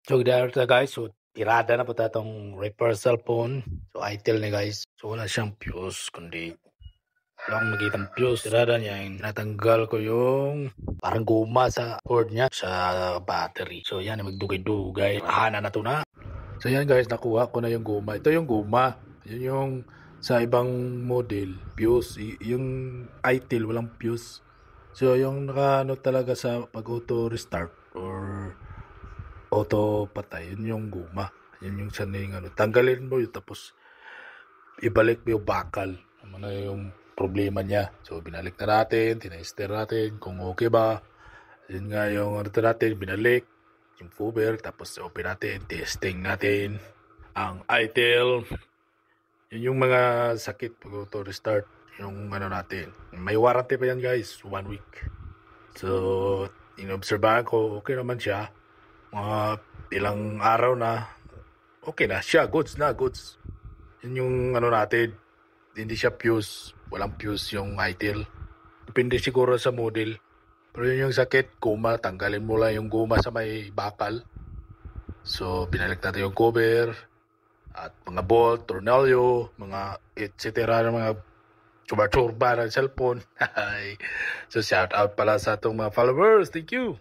So dito guys, so tirada na po tatong repair cellphone. So itel ni guys. So wala siyang fuse kundi lang makitang fuse. Tirada niya yung natanggal ko yung parang guma sa cord niya sa battery. So yan, magdugay-dugay. Rahana na to na. So yan guys, nakuha ko na yung guma. Ito yung guma. Yun yung sa ibang model, fuse. Yung itel walang fuse. So yung naka talaga sa pag auto restart or auto patay, yun yung guma. Yun yung saning tanggalin mo yun tapos ibalik mo yung bakal. Ano yung problema niya. So binalik na natin, tinester natin kung okay ba. Yun nga yung natin, binalik yung cover, tapos open natin, testing natin ang itel. Yun yung mga sakit pag auto restart yung natin. May warranty pa yan guys, 1 week. So inobserbahan ko, okay naman siya. Mga ilang araw na, okay na siya, goods na, goods. Yun yung natin, hindi siya fuse, walang fuse yung itel. Depende siguro sa model. Pero yun yung sakit, guma, tanggalin mo lang yung guma sa may bakal. So, binalik natin yung cover, at mga bolt, tornilyo, mga etc. na mga churba ng cellphone. So, shout out pala sa itong mga followers. Thank you.